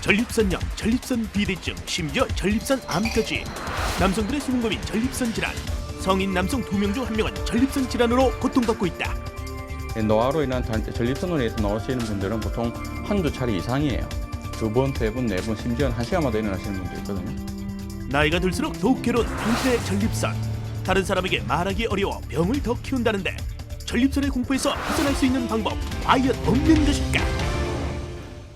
전립선염, 전립선 비대증, 심지어 전립선 암까지. 남성들의 수분고민 전립선 질환. 성인 남성 2명 중 1명은 전립선 질환으로 고통받고 있다. 노화로 인한 전립선으로 인해서 나오시는 분들은 보통 한두 차례 이상이에요. 2번, 3번, 4번, 심지어는 1시간마다 일어나시는 분도 있거든요. 나이가 들수록 더욱 괴로운 당신의 전립선. 다른 사람에게 말하기 어려워 병을 더 키운다는데 전립선의 공포에서 벗어날 수 있는 방법 과연 없는 것일까?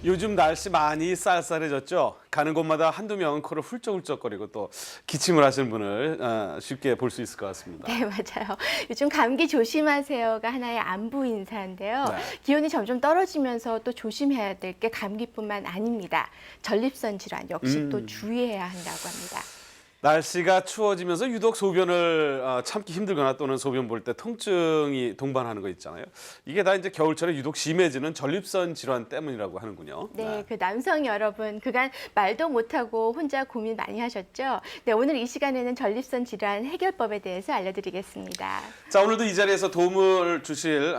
요즘 날씨 많이 쌀쌀해졌죠. 가는 곳마다 한두 명은 코를 훌쩍훌쩍거리고 또 기침을 하시는 분을 쉽게 볼 수 있을 것 같습니다. 네, 맞아요. 요즘 감기 조심하세요가 하나의 안부 인사인데요. 네. 기온이 점점 떨어지면서 또 조심해야 될 게 감기뿐만 아닙니다. 전립선 질환 역시 또 주의해야 한다고 합니다. 날씨가 추워지면서 유독 소변을 참기 힘들거나 또는 소변 볼 때 통증이 동반하는 거 있잖아요. 이게 다 이제 겨울철에 유독 심해지는 전립선 질환 때문이라고 하는군요. 네, 그 남성 여러분 그간 말도 못하고 혼자 고민 많이 하셨죠? 네, 오늘 이 시간에는 전립선 질환 해결법에 대해서 알려드리겠습니다. 자, 오늘도 이 자리에서 도움을 주실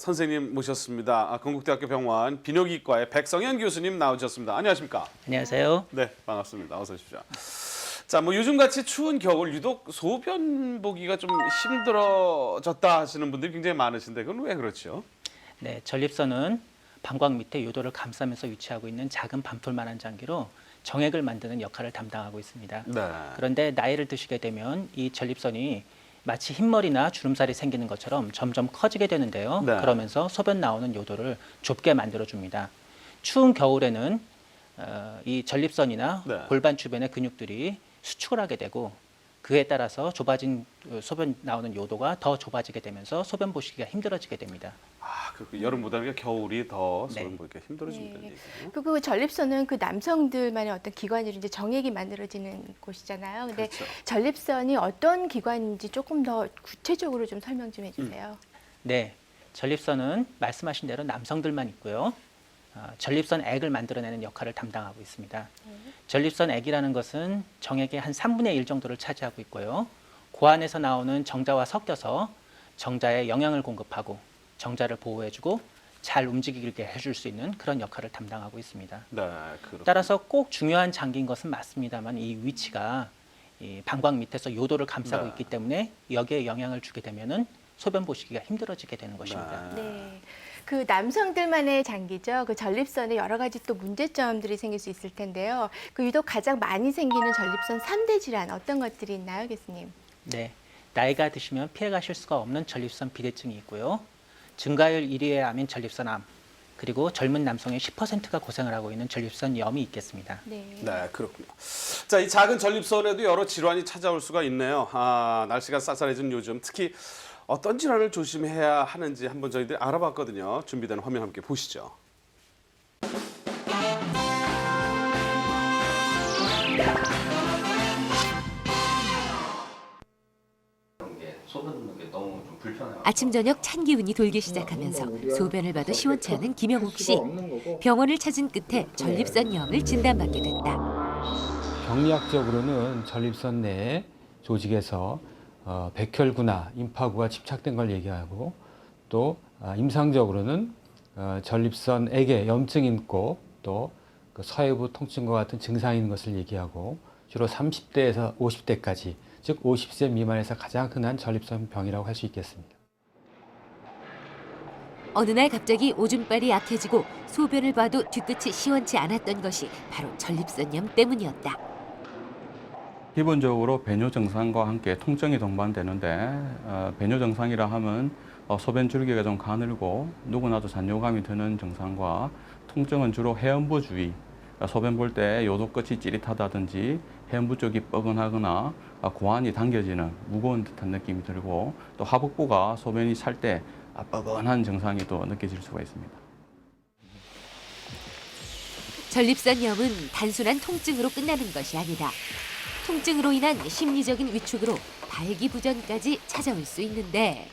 선생님 모셨습니다. 건국대학교 병원 비뇨기과의 백성현 교수님 나오셨습니다. 안녕하십니까? 안녕하세요. 네, 반갑습니다. 어서 오십시오. 자, 뭐 요즘같이 추운 겨울 유독 소변 보기가 좀 힘들어졌다 하시는 분들이 굉장히 많으신데 그건 왜 그렇죠? 네, 전립선은 방광 밑에 요도를 감싸면서 위치하고 있는 작은 밤톨만한 장기로 정액을 만드는 역할을 담당하고 있습니다. 네. 그런데 나이를 드시게 되면 이 전립선이 마치 흰머리나 주름살이 생기는 것처럼 점점 커지게 되는데요. 네. 그러면서 소변 나오는 요도를 좁게 만들어줍니다. 추운 겨울에는 이 전립선이나 네. 골반 주변의 근육들이 수축을 하게 되고 그에 따라서 좁아진 소변 나오는 요도가 더 좁아지게 되면서 소변 보시기가 힘들어지게 됩니다. 아, 그 여름보다는 겨울이 더 네. 소변 보기가 힘들어진다는 얘기예요. 그 전립선은 그 남성들만의 어떤 기관으로 이제 정액이 만들어지는 곳이잖아요. 근데 그렇죠. 전립선이 어떤 기관인지 조금 더 구체적으로 좀 설명 좀 해주세요. 네, 전립선은 말씀하신 대로 남성들만 있고요. 전립선 액을 만들어내는 역할을 담당하고 있습니다. 전립선 액이라는 것은 정액의 한 3분의 1 정도를 차지하고 있고요. 그 안에서 나오는 정자와 섞여서 정자에 영양을 공급하고 정자를 보호해주고 잘 움직이게 해줄 수 있는 그런 역할을 담당하고 있습니다. 네, 그렇군요. 따라서 꼭 중요한 장기인 것은 맞습니다만 이 위치가 이 방광 밑에서 요도를 감싸고 네. 있기 때문에 여기에 영향을 주게 되면은 소변 보시기가 힘들어지게 되는 것입니다. 네. 그 남성들만의 장기죠. 그 전립선에 여러 가지 또 문제점들이 생길 수 있을 텐데요. 그 유독 가장 많이 생기는 전립선 3대 질환 어떤 것들이 있나요, 교수님? 네, 나이가 드시면 피해가실 수가 없는 전립선 비대증이 있고요. 증가율 1위의 암인 전립선암, 그리고 젊은 남성의 10%가 고생을 하고 있는 전립선염이 있겠습니다. 네. 네, 그렇군요. 자, 이 작은 전립선에도 여러 질환이 찾아올 수가 있네요. 날씨가 쌀쌀해진 요즘 특히 어떤 질환을 조심해야 하는지 한번 저희들이 알아봤거든요. 준비된 화면 함께 보시죠. 아침 저녁 찬 기운이 돌기 시작하면서 소변을 봐도 시원치 않은 김영욱 씨. 병원을 찾은 끝에 전립선염을 진단받게 됐다. 병리학적으로는 전립선 내 조직에서 백혈구나 임파구가 집착된 걸 얘기하고 또 임상적으로는 전립선액에 염증이 있고 또 그 서해부 통증과 같은 증상이 있는 것을 얘기하고 주로 30대에서 50대까지 즉 50세 미만에서 가장 흔한 전립선병이라고 할 수 있겠습니다. 어느 날 갑자기 오줌발이 약해지고 소변을 봐도 뒤끝이 시원치 않았던 것이 바로 전립선염 때문이었다. 기본적으로 배뇨 증상과 함께 통증이 동반되는데 배뇨 증상이라 하면 소변 줄기가 좀 가늘고 누구나도 잔뇨감이 드는 증상과 통증은 주로 해음부 주위, 소변 볼 때 요도 끝이 찌릿하다든지 해음부 쪽이 뻐근하거나 고환이 당겨지는 무거운 듯한 느낌이 들고 또 하복부가 소변이 찰 때 뻐근한 증상이 또 느껴질 수가 있습니다. 전립선염은 단순한 통증으로 끝나는 것이 아니다. 통증으로 인한 심리적인 위축으로 발기부전까지 찾아올 수 있는데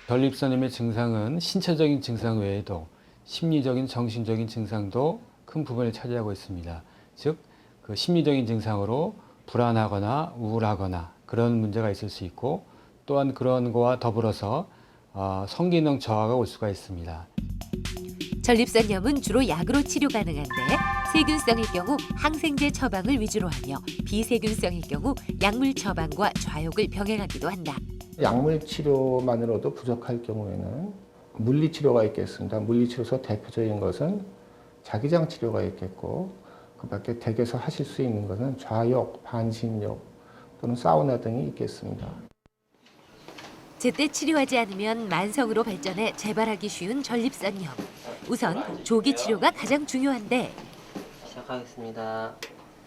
전립선염의 증상은 신체적인 증상 외에도 심리적인 정신적인 증상도 큰 부분을 차지하고 있습니다. 즉, 그 심리적인 증상으로 불안하거나 우울하거나 그런 문제가 있을 수 있고 또한 그런 거와 더불어서 성기능 저하가 올 수가 있습니다. 전립선염은 주로 약으로 치료 가능한데 세균성일 경우 항생제 처방을 위주로 하며 비세균성일 경우 약물 처방과 좌욕을 병행하기도 한다. 약물 치료만으로도 부족할 경우에는 물리 치료가 있겠습니다. 물리 치료에서 대표적인 것은 자기장 치료가 있겠고, 그 밖에 댁에서 하실 수 있는 것은 좌욕, 반신욕 또는 사우나 등이 있겠습니다. 제때 치료하지 않으면 만성으로 발전해 재발하기 쉬운 전립선염. 우선 조기 치료가 가장 중요한데 시작하겠습니다.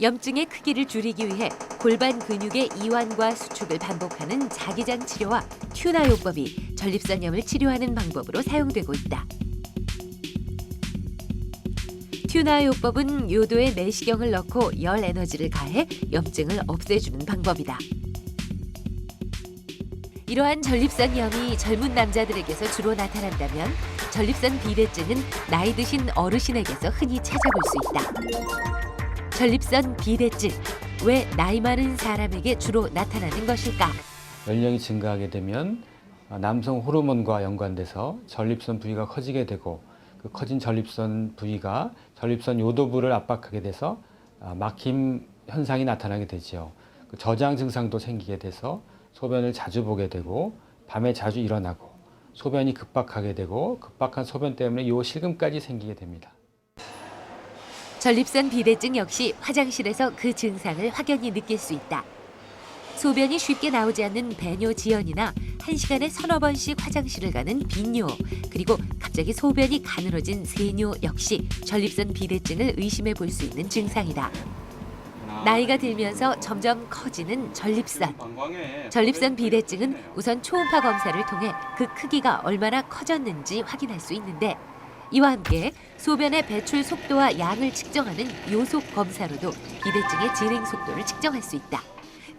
염증의 크기를 줄이기 위해 골반 근육의 이완과 수축을 반복하는 자기장 치료와 튜나요법이 전립선염을 치료하는 방법으로 사용되고 있다. 튜나요법은 요도에 내시경을 넣고 열 에너지를 가해 염증을 없애주는 방법이다. 이러한 전립선염이 젊은 남자들에게서 주로 나타난다면 전립선 비대증은 나이 드신 어르신에게서 흔히 찾아볼 수 있다. 전립선 비대증, 왜 나이 많은 사람에게 주로 나타나는 것일까? 연령이 증가하게 되면 남성 호르몬과 연관돼서 전립선 부위가 커지게 되고 그 커진 전립선 부위가 전립선 요도부를 압박하게 돼서 막힘 현상이 나타나게 되죠. 그 저장 증상도 생기게 돼서 소변을 자주 보게 되고 밤에 자주 일어나고 소변이 급박하게 되고 급박한 소변 때문에 요 실금까지 생기게 됩니다. 전립선 비대증 역시 화장실에서 그 증상을 확연히 느낄 수 있다. 소변이 쉽게 나오지 않는 배뇨 지연이나 1시간에 서너 번씩 화장실을 가는 빈뇨, 그리고 갑자기 소변이 가늘어진 세뇨 역시 전립선 비대증을 의심해 볼 수 있는 증상이다. 나이가 들면서 점점 커지는 전립선. 전립선 비대증은 우선 초음파 검사를 통해 그 크기가 얼마나 커졌는지 확인할 수 있는데, 이와 함께 소변의 배출 속도와 양을 측정하는 요속 검사로도 비대증의 진행 속도를 측정할 수 있다.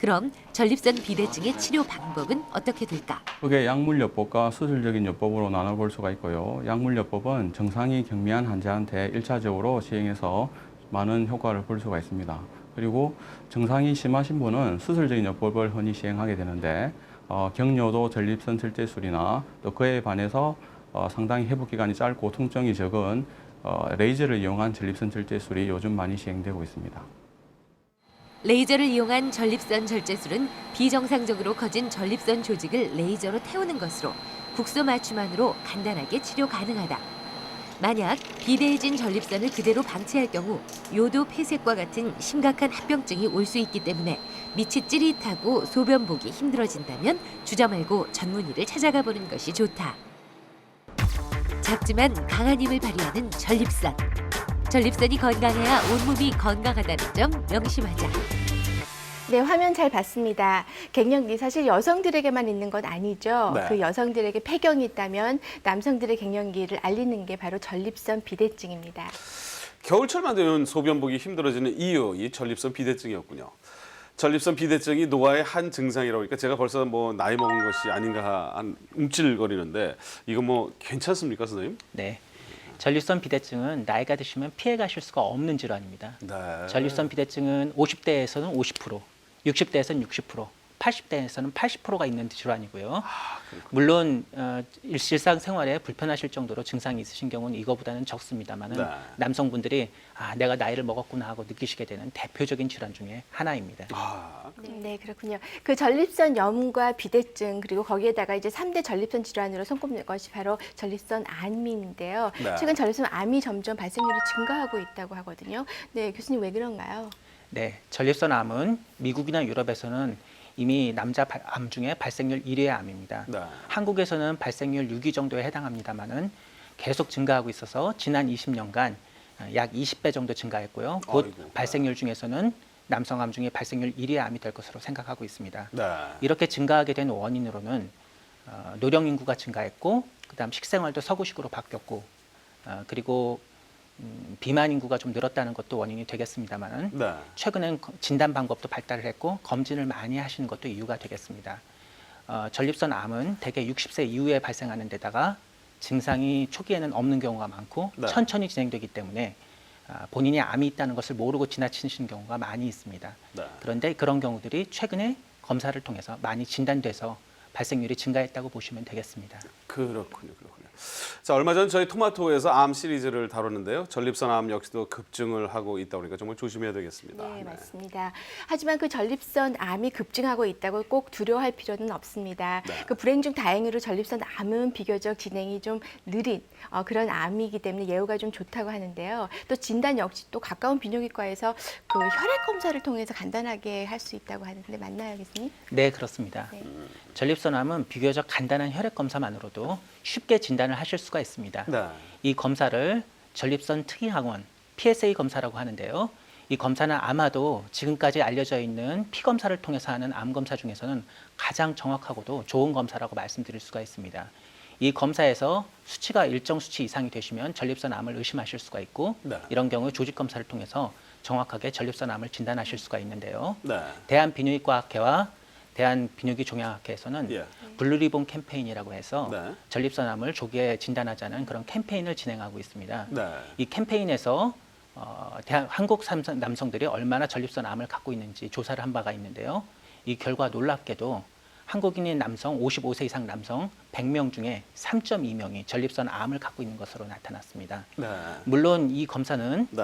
그럼 전립선 비대증의 치료 방법은 어떻게 될까? 크게 약물요법과 수술적인 요법으로 나눠볼 수가 있고요. 약물요법은 증상이 경미한 환자한테 1차적으로 시행해서 많은 효과를 볼 수가 있습니다. 그리고 증상이 심하신 분은 수술적인 요법을 흔히 시행하게 되는데 경뇨도 전립선 절제술이나 또 그에 반해서 상당히 회복 기간이 짧고 통증이 적은 레이저를 이용한 전립선 절제술이 요즘 많이 시행되고 있습니다. 레이저를 이용한 전립선 절제술은 비정상적으로 커진 전립선 조직을 레이저로 태우는 것으로 국소 맞춤만으로 간단하게 치료 가능하다. 만약 비대해진 전립선을 그대로 방치할 경우 요도 폐색과 같은 심각한 합병증이 올 수 있기 때문에 밑이 찌릿하고 소변 보기 힘들어진다면 주저 말고 전문의를 찾아가 보는 것이 좋다. 작지만 강한 힘을 발휘하는 전립선. 전립선이 건강해야 온몸이 건강하다는 점 명심하자. 네, 화면 잘 봤습니다. 갱년기 사실 여성들에게만 있는 건 아니죠. 네. 그 여성들에게 폐경이 있다면 남성들의 갱년기를 알리는 게 바로 전립선 비대증입니다. 겨울철만 되면 소변 보기 힘들어지는 이유, 이 전립선 비대증이었군요. 전립선 비대증이 노화의 한 증상이라고 하니까 제가 벌써 뭐 나이 먹은 것이 아닌가 한 움찔거리는데 이거 뭐 괜찮습니까, 선생님? 네. 전립선 비대증은 나이가 드시면 피해 가실 수가 없는 질환입니다. 네. 전립선 비대증은 50대에서는 50%, 60대에서는 60%, 80대에서는 80%가 있는 질환이고요. 물론 일상생활에 불편하실 정도로 증상이 있으신 경우는 이거보다는 적습니다만은 네. 남성분들이 내가 나이를 먹었구나 하고 느끼시게 되는 대표적인 질환 중에 하나입니다. 네, 그렇군요. 그 전립선염과 비대증 그리고 거기에다가 이제 3대 전립선 질환으로 손꼽는 것이 바로 전립선 암인데요. 네. 최근 전립선 암이 점점 발생률이 증가하고 있다고 하거든요. 네, 교수님 왜 그런가요? 네, 전립선 암은 미국이나 유럽에서는 이미 남자 암 중에 발생률 1위의 암입니다. 네. 한국에서는 발생률 6위 정도에 해당합니다만은 계속 증가하고 있어서 지난 20년간 약 20배 정도 증가했고요. 곧 아이고. 발생률 중에서는 남성 암 중에 발생률 1위의 암이 될 것으로 생각하고 있습니다. 네. 이렇게 증가하게 된 원인으로는 노령 인구가 증가했고, 그다음 식생활도 서구식으로 바뀌었고, 그리고 비만 인구가 좀 늘었다는 것도 원인이 되겠습니다만은 네. 최근엔 진단 방법도 발달을 했고 검진을 많이 하시는 것도 이유가 되겠습니다. 전립선 암은 대개 60세 이후에 발생하는 데다가 증상이 초기에는 없는 경우가 많고 네. 천천히 진행되기 때문에 본인이 암이 있다는 것을 모르고 지나치시는 경우가 많이 있습니다. 네. 그런데 그런 경우들이 최근에 검사를 통해서 많이 진단돼서 발생률이 증가했다고 보시면 되겠습니다. 그렇군요. 자, 얼마 전 저희 토마토에서 암 시리즈를 다뤘는데요. 전립선 암 역시도 급증을 하고 있다 보니까 정말 조심해야 되겠습니다. 네, 맞습니다. 하지만 그 전립선 암이 급증하고 있다고 꼭 두려워할 필요는 없습니다. 네. 그 불행 중 다행으로 전립선 암은 비교적 진행이 좀 느린 그런 암이기 때문에 예후가 좀 좋다고 하는데요. 또 진단 역시 또 가까운 비뇨기과에서 그 혈액 검사를 통해서 간단하게 할 수 있다고 하는데 맞나요, 교수님? 네, 그렇습니다. 네. 전립선암은 비교적 간단한 혈액 검사만으로도 쉽게 진단을 하실 수가 있습니다. 네. 이 검사를 전립선 특이항원 PSA 검사라고 하는데요. 이 검사는 아마도 지금까지 알려져 있는 피 검사를 통해서 하는 암 검사 중에서는 가장 정확하고도 좋은 검사라고 말씀드릴 수가 있습니다. 이 검사에서 수치가 일정 수치 이상이 되시면 전립선 암을 의심하실 수가 있고 네. 이런 경우 조직 검사를 통해서 정확하게 전립선 암을 진단하실 수가 있는데요. 네. 대한비뇨기과학회와 대한비뇨기종양학회에서는 예. 블루리본 캠페인이라고 해서 네. 전립선암을 조기에 진단하자는 그런 캠페인을 진행하고 있습니다. 네. 이 캠페인에서 한국 남성들이 얼마나 전립선암을 갖고 있는지 조사를 한 바가 있는데요. 이 결과 놀랍게도 한국인인 남성 55세 이상 남성 100명 중에 3.2명이 전립선암을 갖고 있는 것으로 나타났습니다. 네. 물론 이 검사는 네.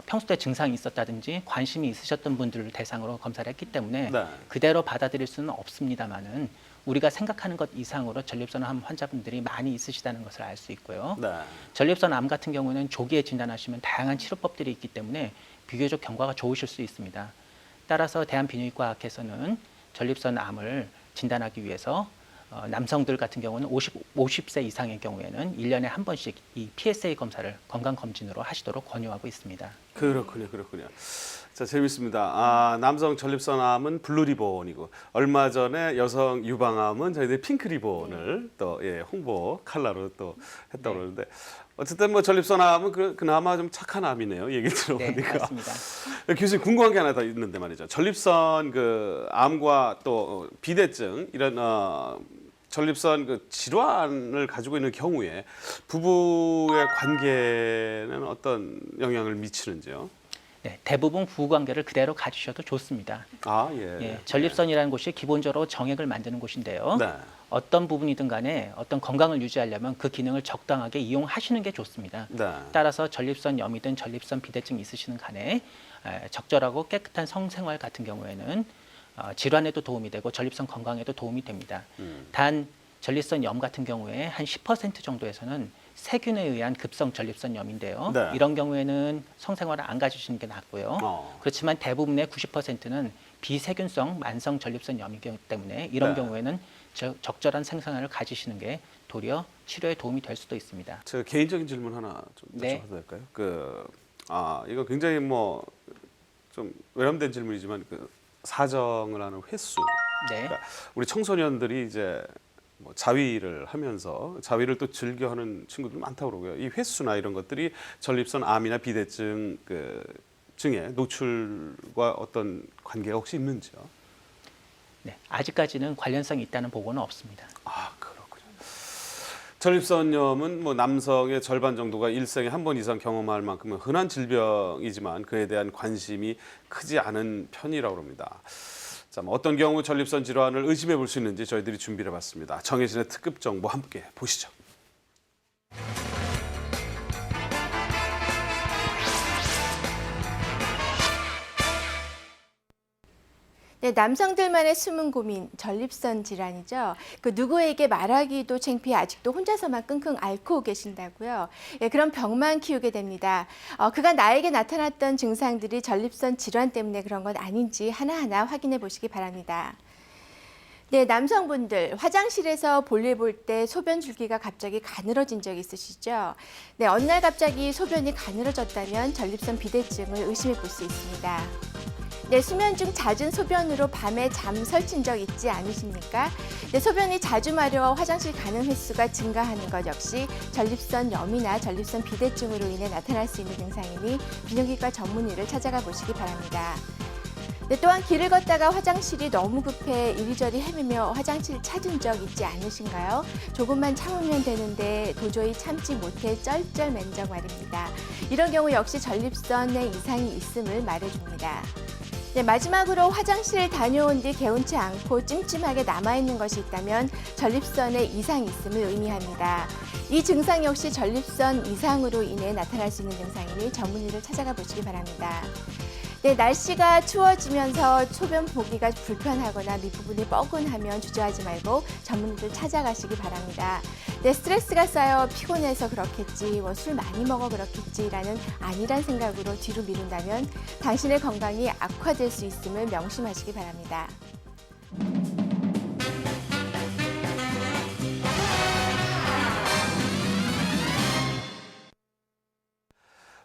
평소 때 증상이 있었다든지 관심이 있으셨던 분들을 대상으로 검사를 했기 때문에 네. 그대로 받아들일 수는 없습니다만은 우리가 생각하는 것 이상으로 전립선암 환자분들이 많이 있으시다는 것을 알 수 있고요. 네. 전립선암 같은 경우는 조기에 진단하시면 다양한 치료법들이 있기 때문에 비교적 경과가 좋으실 수 있습니다. 따라서 대한비뇨기과학회에서는 전립선암을 진단하기 위해서 남성들 같은 경우는 50세 이상의 경우에는 1년에 한 번씩 이 PSA 검사를 건강검진으로 하시도록 권유하고 있습니다. 그렇군요. 자, 재밌습니다. 남성 전립선암은 블루리본이고 얼마 전에 여성 유방암은 저희들이 핑크리본을 또 홍보 컬러로 또 했다고 그러는데 어쨌든 뭐 전립선암은 그나마 좀 착한 암이네요. 얘기 네, 들어보니까. 맞습니다. 교수님 궁금한 게 하나 더 있는데 말이죠. 전립선 그 암과 또 비대증 이런 전립선 그 질환을 가지고 있는 경우에 부부의 관계는 어떤 영향을 미치는지요? 네, 대부분 부부관계를 그대로 가지셔도 좋습니다. 전립선이라는 곳이 기본적으로 정액을 만드는 곳인데요. 네. 어떤 부분이든 간에 어떤 건강을 유지하려면 그 기능을 적당하게 이용하시는 게 좋습니다. 네. 따라서 전립선염이든 전립선 비대증이 있으시는 간에 적절하고 깨끗한 성생활 같은 경우에는 질환에도 도움이 되고 전립선 건강에도 도움이 됩니다. 단 전립선염 같은 경우에 한 10% 정도에서는 세균에 의한 급성 전립선염인데요. 네. 이런 경우에는 성생활을 안 가지시는 게 낫고요. 그렇지만 대부분의 90%는 비세균성 만성 전립선염이기 때문에 이런 네. 경우에는 적절한 생생활을 가지시는 게 도리어 치료에 도움이 될 수도 있습니다. 제가 개인적인 질문 하나 좀 네. 여쭤봐도 될까요? 이거 굉장히 뭐 좀 외람된 질문이지만 그 사정을 하는 횟수. 네. 그러니까 우리 청소년들이 이제 뭐 자위를 하면서 자위를 또 즐겨하는 친구들 많다고 그러고요. 이 횟수나 이런 것들이 전립선 암이나 비대증 증에 노출과 어떤 관계가 혹시 있는지요? 네, 아직까지는 관련성이 있다는 보고는 없습니다. 그렇군요. 전립선염은 뭐 남성의 절반 정도가 일생에 한 번 이상 경험할 만큼은 흔한 질병이지만 그에 대한 관심이 크지 않은 편이라고 합니다. 자, 어떤 경우 전립선 질환을 의심해 볼 수 있는지 저희들이 준비를 해봤습니다. 정혜진의 특급 정보 함께 보시죠. 네, 남성들만의 숨은 고민, 전립선 질환이죠. 그 누구에게 말하기도 창피해 아직도 혼자서만 끙끙 앓고 계신다고요. 그런 병만 키우게 됩니다. 그간 나에게 나타났던 증상들이 전립선 질환 때문에 그런 건 아닌지 하나하나 확인해 보시기 바랍니다. 네, 남성분들 화장실에서 볼일 볼 때 소변 줄기가 갑자기 가늘어진 적 있으시죠? 네, 어느 날 갑자기 소변이 가늘어졌다면 전립선 비대증을 의심해 볼 수 있습니다. 네, 수면 중 잦은 소변으로 밤에 잠 설친 적 있지 않으십니까? 네, 소변이 자주 마려 화장실 가는 횟수가 증가하는 것 역시 전립선염이나 전립선 비대증으로 인해 나타날 수 있는 증상이니 비뇨기과 전문의를 찾아가 보시기 바랍니다. 네, 또한 길을 걷다가 화장실이 너무 급해 이리저리 헤매며 화장실 찾은 적 있지 않으신가요? 조금만 참으면 되는데 도저히 참지 못해 쩔쩔맨 적 말입니다. 이런 경우 역시 전립선에 이상이 있음을 말해줍니다. 네, 마지막으로 화장실 다녀온 뒤 개운치 않고 찜찜하게 남아있는 것이 있다면 전립선에 이상이 있음을 의미합니다. 이 증상 역시 전립선 이상으로 인해 나타날 수 있는 증상이니 전문의를 찾아가 보시기 바랍니다. 네, 날씨가 추워지면서 소변 보기가 불편하거나 밑부분이 뻐근하면 주저하지 말고 전문의를 찾아가시기 바랍니다. 네, 스트레스가 쌓여 피곤해서 그렇겠지, 술 많이 먹어 그렇겠지라는 아니란 생각으로 뒤로 미룬다면 당신의 건강이 악화될 수 있음을 명심하시기 바랍니다.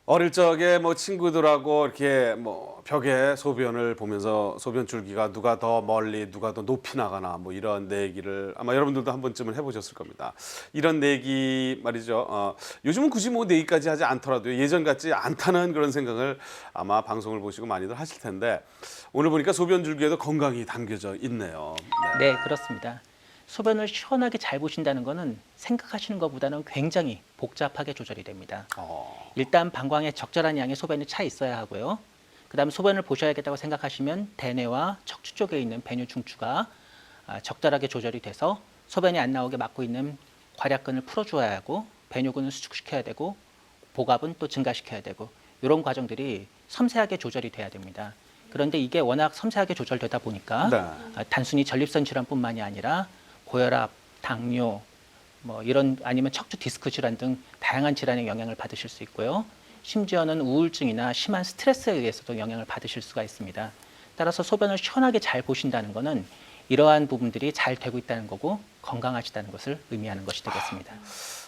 어릴 적에 친구들하고 이렇게 벽에 소변을 보면서 소변 줄기가 누가 더 멀리 누가 더 높이 나가나 이런 내기를 아마 여러분들도 한 번쯤은 해보셨을 겁니다. 이런 내기 말이죠. 요즘은 굳이 내기까지 하지 않더라도 예전 같지 않다는 그런 생각을 아마 방송을 보시고 많이들 하실 텐데 오늘 보니까 소변 줄기에도 건강이 담겨져 있네요. 네, 그렇습니다. 소변을 시원하게 잘 보신다는 것은 생각하시는 것보다는 굉장히 복잡하게 조절이 됩니다. 일단 방광에 적절한 양의 소변이 차 있어야 하고요. 그다음 소변을 보셔야겠다고 생각하시면 대뇌와 척추 쪽에 있는 배뇨 중추가 적절하게 조절이 돼서 소변이 안 나오게 막고 있는 괄약근을 풀어줘야 하고 배뇨근을 수축시켜야 되고 복압은 또 증가시켜야 되고 이런 과정들이 섬세하게 조절이 돼야 됩니다. 그런데 이게 워낙 섬세하게 조절되다 보니까 단순히 전립선 질환뿐만이 아니라 고혈압, 당뇨, 이런 아니면 척추 디스크 질환 등 다양한 질환의 영향을 받으실 수 있고요. 심지어는 우울증이나 심한 스트레스에 의해서도 영향을 받으실 수가 있습니다. 따라서 소변을 시원하게 잘 보신다는 것은 이러한 부분들이 잘 되고 있다는 거고 건강하시다는 것을 의미하는 것이 되겠습니다.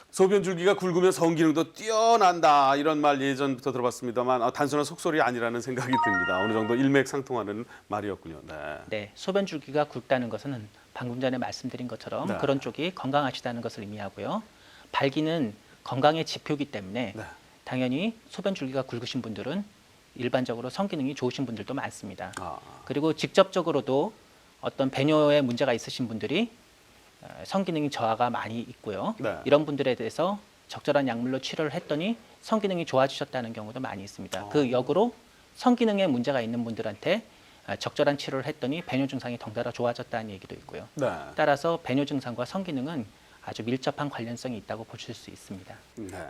소변 줄기가 굵으면 성기능도 뛰어난다 이런 말 예전부터 들어봤습니다만 단순한 속설이 아니라는 생각이 듭니다. 어느 정도 일맥상통하는 말이었군요. 네, 소변 줄기가 굵다는 것은 방금 전에 말씀드린 것처럼 그런 쪽이 건강하시다는 것을 의미하고요. 발기는 건강의 지표이기 때문에 당연히 소변 줄기가 굵으신 분들은 일반적으로 성기능이 좋으신 분들도 많습니다. 그리고 직접적으로도 어떤 배뇨에 문제가 있으신 분들이 성기능이 저하가 많이 있고요. 이런 분들에 대해서 적절한 약물로 치료를 했더니 성기능이 좋아지셨다는 경우도 많이 있습니다. 그 역으로 성기능에 문제가 있는 분들한테 적절한 치료를 했더니 배뇨 증상이 덩달아 좋아졌다는 얘기도 있고요. 따라서 배뇨 증상과 성기능은 아주 밀접한 관련성이 있다고 보실 수 있습니다.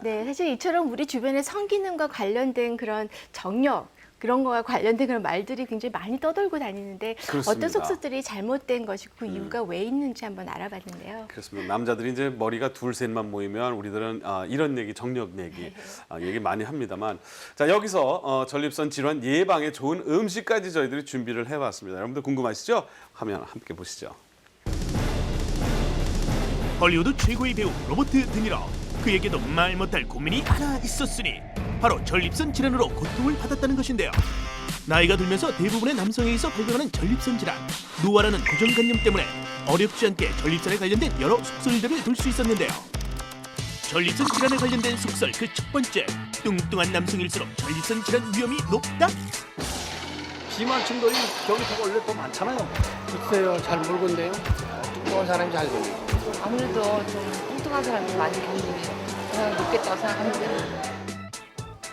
네, 사실 이처럼 우리 주변에 성기능과 관련된 그런 정력, 그런 거와 관련된 그런 말들이 굉장히 많이 떠돌고 다니는데 그렇습니다. 어떤 속설들이 잘못된 것이고 그 이유가 왜 있는지 한번 알아봤는데요. 그렇습니다. 남자들이 이제 머리가 둘 셋만 모이면 우리들은 이런 얘기, 정력 얘기, 얘기 많이 합니다만 자 여기서 전립선 질환 예방에 좋은 음식까지 저희들이 준비를 해봤습니다. 여러분들 궁금하시죠? 화면 함께 보시죠. 헐리우드 최고의 배우 로버트 드니로 그에게도 말 못할 고민이 하나 있었으니 바로 전립선 질환으로 고통을 받았다는 것인데요. 나이가 들면서 대부분의 남성에게서 발병하는 전립선 질환, 노화라는 고정관념 때문에 어렵지 않게 전립선에 관련된 여러 속설들을 들 수 있었는데요. 전립선 질환에 관련된 속설 그 첫 번째, 뚱뚱한 남성일수록 전립선 질환 위험이 높다? 비만층들이 경기도가 원래 더 많잖아요. 글쎄요, 잘 모르겠는데요. 뚱뚱한 사람이 잘 걸리죠. 아무래도 좀 뚱뚱한 사람이 많이 경험이 높겠다고 생각합니다.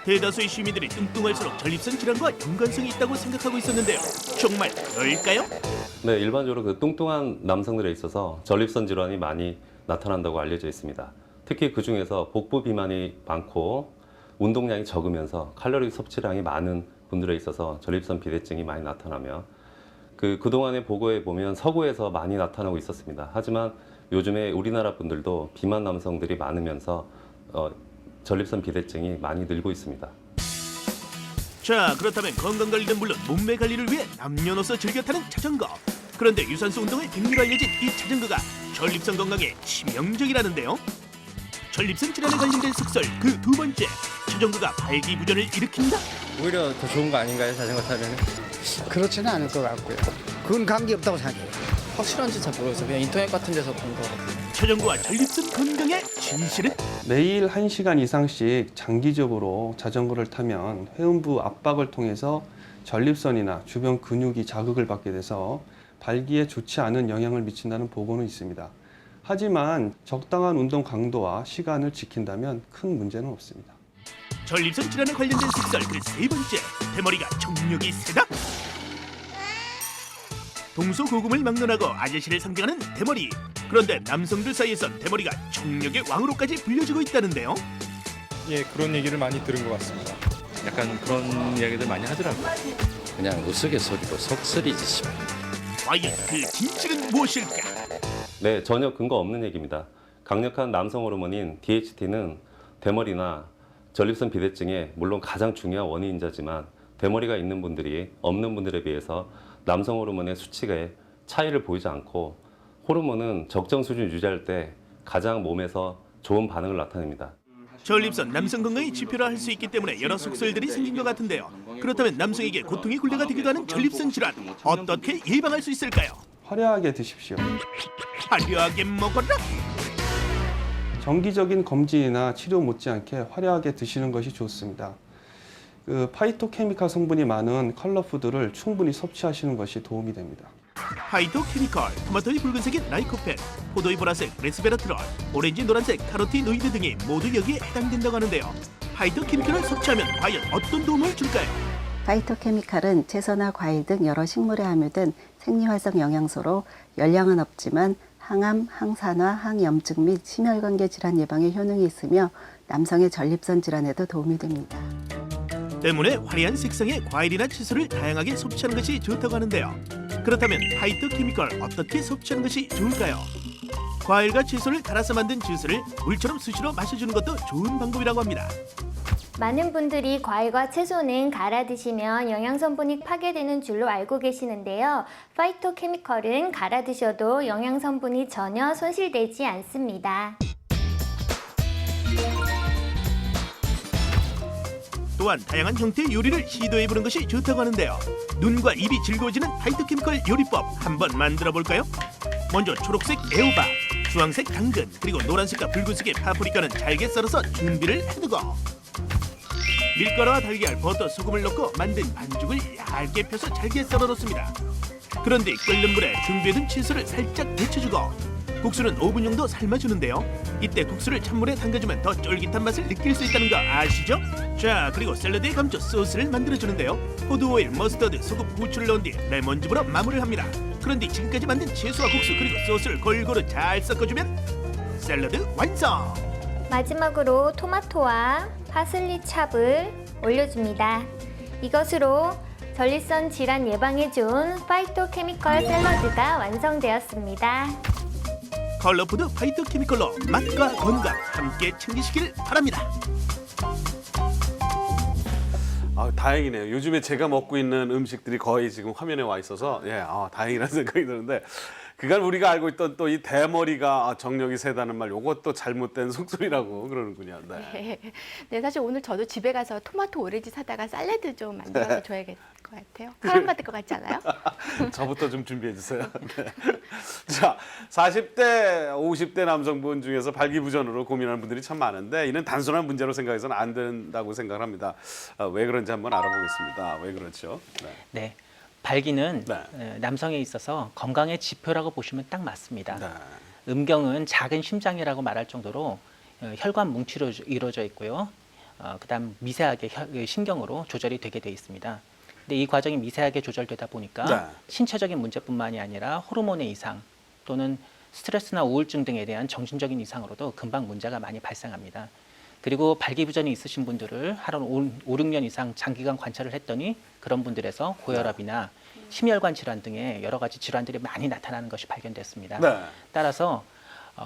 대다수의 시민들이 뚱뚱할수록 전립선 질환과 연관성이 있다고 생각하고 있었는데요. 정말 그럴까요? 네, 일반적으로 그 뚱뚱한 남성들에 있어서 전립선 질환이 많이 나타난다고 알려져 있습니다. 특히 그 중에서 복부 비만이 많고 운동량이 적으면서 칼로리 섭취량이 많은 분들에 있어서 전립선 비대증이 많이 나타나며 그동안의 보고에 보면 서구에서 많이 나타나고 있었습니다. 하지만 요즘에 우리나라 분들도 비만 남성들이 많으면서 전립선 비대증이 많이 늘고 있습니다. 자, 그렇다면 건강관리는 물론 몸매 관리를 위해 남녀노소 즐겨 타는 자전거. 그런데 유산소 운동을 백미로 알려진 이 자전거가 전립선 건강에 치명적이라는데요. 전립선 질환에 관련된 속설 그 두 번째, 자전거가 발기부전을 일으킨다? 오히려 더 좋은 거 아닌가요, 자전거 타면? 그렇지는 않을 것 같고요. 그건 관계없다고 생각해요. 확실한지 잘 모르겠어요. 그냥 인터넷 같은 데서 본 거 같아요. 자전거와 전립선 건강의 진실은? 매일 1시간 이상씩 장기적으로 자전거를 타면 회음부 압박을 통해서 전립선이나 주변 근육이 자극을 받게 돼서 발기에 좋지 않은 영향을 미친다는 보고는 있습니다. 하지만 적당한 운동 강도와 시간을 지킨다면 큰 문제는 없습니다. 전립선 질환에 관련된 속설 그 세 번째, 대머리가 정력이 세다? 동서고금을 막론하고 아저씨를 상징하는 대머리. 그런데 남성들 사이에선 대머리가 정력의 왕으로까지 불려지고 있다는데요. 예, 그런 얘기를 많이 들은 것 같습니다. 약간 그런 이야기들 많이 하더라고요. 그냥 우스갯소리로 속설이지 싶어요. 과연 그 진실은 무엇일까? 네, 전혀 근거 없는 얘기입니다. 강력한 남성 호르몬인 DHT는 대머리나 전립선 비대증의 물론 가장 중요한 원인이지만 대머리가 있는 분들이 없는 분들에 비해서 남성 호르몬의 수치에 차이를 보이지 않고 호르몬은 적정 수준 유지할 때 가장 몸에서 좋은 반응을 나타냅니다. 전립선 남성 건강의 지표라 할 수 있기 때문에 여러 속설들이 생긴 것 같은데요. 그렇다면 남성에게 고통의 굴레가 되기도 하는 전립선 질환 어떻게 예방할 수 있을까요? 화려하게 드십시오. 화려하게 먹어라. 정기적인 검진이나 치료 못지않게 화려하게 드시는 것이 좋습니다. 그 파이토케미칼 성분이 많은 컬러푸드를 충분히 섭취하시는 것이 도움이 됩니다. 파이토케미컬, 토마토의 붉은색인 라이코펜, 포도의 보라색 레스베라트롤, 오렌지 노란색 카로티노이드 등이 모두 여기에 해당된다고 하는데요. 파이토케미컬을 섭취하면 과연 어떤 도움을 줄까요? 파이토케미칼은 채소나 과일 등 여러 식물에 함유된 생리활성 영양소로 열량은 없지만 항암, 항산화, 항염증 및 심혈관계 질환 예방에 효능이 있으며 남성의 전립선 질환에도 도움이 됩니다. 때문에 화려한 색상의 과일이나 채소를 다양하게 섭취하는 것이 좋다고 하는데요. 그렇다면 파이토케미컬 어떻게 섭취하는 것이 좋을까요? 과일과 채소를 갈아서 만든 주스를 물처럼 수시로 마셔주는 것도 좋은 방법이라고 합니다. 많은 분들이 과일과 채소는 갈아 드시면 영양 성분이 파괴되는 줄로 알고 계시는데요. 파이토케미컬은 갈아 드셔도 영양 성분이 전혀 손실되지 않습니다. 또한 다양한 형태의 요리를 시도해보는 것이 좋다고 하는데요. 눈과 입이 즐거워지는 파이토케미컬 요리법 한번 만들어 볼까요? 먼저 초록색 애호박, 주황색 당근, 그리고 노란색과 붉은색의 파프리카는 잘게 썰어서 준비를 해두고 밀가루와 달걀, 버터, 소금을 넣고 만든 반죽을 얇게 펴서 잘게 썰어 놓습니다. 그런 뒤 끓는 물에 준비해둔 채소를 살짝 데쳐주고 국수는 5분 정도 삶아주는데요. 이때 국수를 찬물에 담가주면 더 쫄깃한 맛을 느낄 수 있다는 거 아시죠? 자, 그리고 샐러드에 감춰 소스를 만들어주는데요. 호두 오일, 머스터드, 소금, 후추를 넣은 뒤 레몬즙으로 마무리를 합니다. 그런 뒤 지금까지 만든 채소와 국수 그리고 소스를 골고루 잘 섞어주면 샐러드 완성! 마지막으로 토마토와 파슬리 찹을 올려줍니다. 이것으로 전립선 질환 예방에 좋은 파이토케미컬 샐러드가 완성되었습니다. 컬러푸드 파이토케미컬로 맛과 건강 함께 챙기시길 바랍니다. 다행이네요. 요즘에 제가 먹고 있는 음식들이 거의 지금 화면에 와 있어서 다행이라는 생각이 드는데 그간 우리가 알고 있던 또 이 대머리가 정력이 세다는 말 요것도 잘못된 속설이라고 그러는군요. 네. 네, 사실 오늘 저도 집에 가서 토마토 오렌지 사다가 샐러드 좀 만들어서 줘야겠 것 같아요. 사랑받을 것 같지 않아요? 저부터 좀 준비해 주세요. 네. 자, 40대, 50대 남성분 중에서 발기부전으로 고민하는 분들이 참 많은데 이는 단순한 문제로 생각해서는 안 된다고 생각을 합니다. 왜 그런지 한번 알아보겠습니다. 왜 그렇죠? 네. 발기는 남성에 있어서 건강의 지표라고 보시면 딱 맞습니다. 음경은 작은 심장이라고 말할 정도로 혈관 뭉치로 이루어져 있고요. 그다음 미세하게 신경으로 조절이 되게 돼 있습니다. 근데 이 과정이 미세하게 조절되다 보니까 신체적인 문제뿐만이 아니라 호르몬의 이상 또는 스트레스나 우울증 등에 대한 정신적인 이상으로도 금방 문제가 많이 발생합니다. 그리고 발기부전이 있으신 분들을 하루 5, 6년 이상 장기간 관찰을 했더니 그런 분들에서 고혈압이나 심혈관 질환 등의 여러 가지 질환들이 많이 나타나는 것이 발견됐습니다. 따라서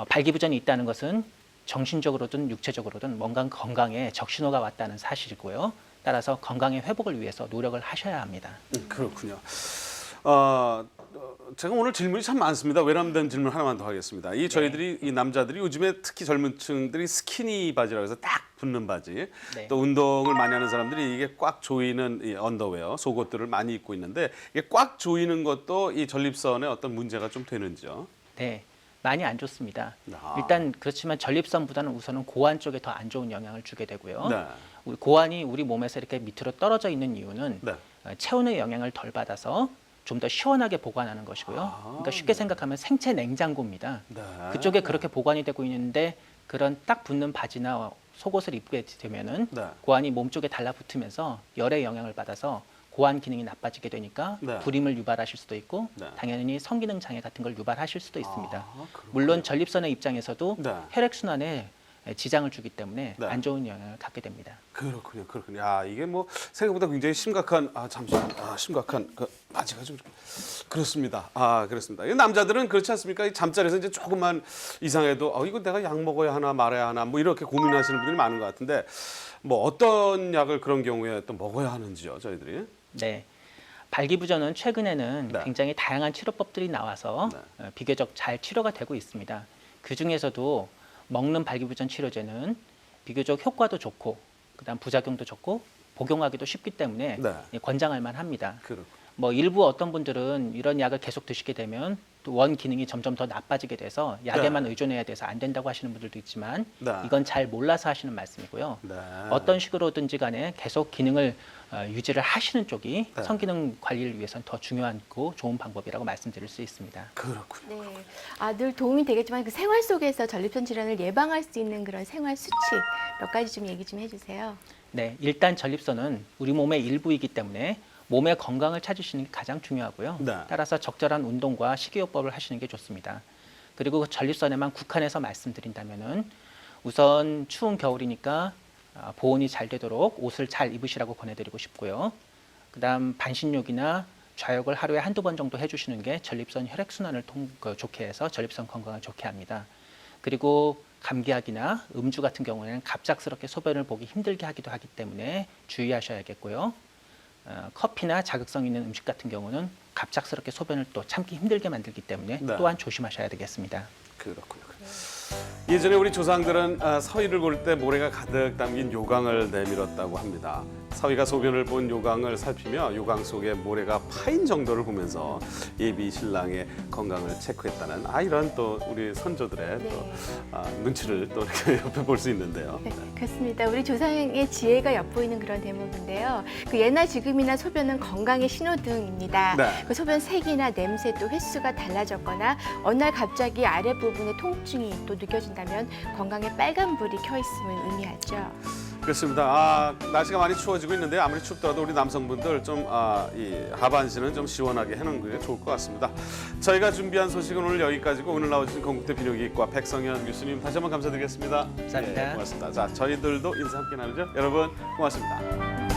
발기부전이 있다는 것은 정신적으로든 육체적으로든 뭔가 건강에 적신호가 왔다는 사실이고요. 따라서 건강의 회복을 위해서 노력을 하셔야 합니다. 그렇군요. 제가 오늘 질문이 참 많습니다. 외람된 질문 하나만 더 하겠습니다. 저희들이 이 남자들이 요즘에 특히 젊은 층들이 스키니 바지라고 해서 딱 붙는 바지, 또 운동을 많이 하는 사람들이 이게 꽉 조이는 이 언더웨어, 속옷들을 많이 입고 있는데 이게 꽉 조이는 것도 이 전립선에 어떤 문제가 좀 되는지요? 네, 많이 안 좋습니다. 일단 그렇지만 전립선보다는 우선은 고환 쪽에 더 안 좋은 영향을 주게 되고요. 고환이 우리 몸에서 이렇게 밑으로 떨어져 있는 이유는 체온의 영향을 덜 받아서 좀 더 시원하게 보관하는 것이고요. 그러니까 쉽게 생각하면 생체 냉장고입니다. 그쪽에 그렇게 보관이 되고 있는데 그런 딱 붙는 바지나 속옷을 입게 되면은 고환이 몸 쪽에 달라붙으면서 열의 영향을 받아서 고환 기능이 나빠지게 되니까 네. 불임을 유발하실 수도 있고 네. 당연히 성기능 장애 같은 걸 유발하실 수도 있습니다. 그렇군요. 물론 전립선의 입장에서도 네. 혈액순환에 지장을 주기 때문에 네. 안 좋은 영향을 갖게 됩니다. 그렇군요, 그렇군요. 야, 이게 뭐 생각보다 굉장히 심각한 심각한 제가 좀 그렇습니다. 그렇습니다. 이 남자들은 그렇지 않습니까? 이 잠자리에서 이제 조금만 이상해도 이거 내가 약 먹어야 하나 말아야 하나 뭐 이렇게 고민하시는 분들이 많은 것 같은데 뭐 어떤 약을 그런 경우에 또 먹어야 하는지요, 저희들이? 네. 발기부전은 최근에는 네. 굉장히 다양한 치료법들이 나와서 비교적 잘 치료가 되고 있습니다. 그 중에서도 먹는 발기부전 치료제는 비교적 효과도 좋고 그다음 부작용도 적고 복용하기도 쉽기 때문에 네. 권장할 만합니다. 그렇고. 뭐 일부 어떤 분들은 이런 약을 계속 드시게 되면 또 원 기능이 점점 더 나빠지게 돼서 약에만 의존해야 돼서 안 된다고 하시는 분들도 있지만 네. 이건 잘 몰라서 하시는 말씀이고요. 네. 어떤 식으로든지 간에 계속 기능을 유지를 하시는 쪽이 네. 성기능 관리를 위해서는 더 중요하고 좋은 방법이라고 말씀드릴 수 있습니다. 그렇군요. 네. 늘 도움이 되겠지만 그 생활 속에서 전립선 질환을 예방할 수 있는 그런 생활 수칙 몇 가지 좀 얘기 좀 해주세요. 네, 일단 전립선은 우리 몸의 일부이기 때문에 몸의 건강을 찾으시는 게 가장 중요하고요. 네. 따라서 적절한 운동과 식이요법을 하시는 게 좋습니다. 그리고 전립선에만 국한해서 말씀드린다면은 우선 추운 겨울이니까 보온이 잘 되도록 옷을 잘 입으시라고 권해드리고 싶고요. 그다음 반신욕이나 좌욕을 하루에 한두 번 정도 해주시는 게 전립선 혈액순환을 좋게 해서 전립선 건강을 좋게 합니다. 그리고 감기약이나 음주 같은 경우에는 갑작스럽게 소변을 보기 힘들게 하기도 하기 때문에 주의하셔야겠고요. 커피나 자극성 있는 음식 같은 경우는 갑작스럽게 소변을 또 참기 힘들게 만들기 때문에 네. 또한 조심하셔야 되겠습니다. 그렇군요. 예전에 우리 조상들은 서위를 고를 때 모래가 가득 담긴 요강을 내밀었다고 합니다. 서위가 소변을 본 요강을 살피며 요강 속에 모래가 파인 정도를 보면서 예비 신랑의 건강을 체크했다는 이런 또 우리 선조들의 또 눈치를 또 이렇게 옆에 볼 수 있는데요. 네, 그렇습니다. 우리 조상의 지혜가 엿보이는 그런 대목인데요. 그 예나 지금이나 소변은 건강의 신호등입니다. 네. 그 소변 색이나 냄새 또 횟수가 달라졌거나 어느 날 갑자기 아랫부분에 통증이 또 느껴진다면 건강에 빨간불이 켜 있음을 의미하죠. 그렇습니다. 날씨가 많이 추워지고 있는데 아무리 춥더라도 우리 남성분들 좀 이 하반신은 좀 시원하게 해놓는 게 좋을 것 같습니다. 저희가 준비한 소식은 오늘 여기까지고 오늘 나오신 건국대 비뇨기과 백성현 교수님 다시 한번 감사드리겠습니다. 감사합니다. 고맙습니다. 자, 저희들도 인사 함께 나누죠. 여러분 고맙습니다.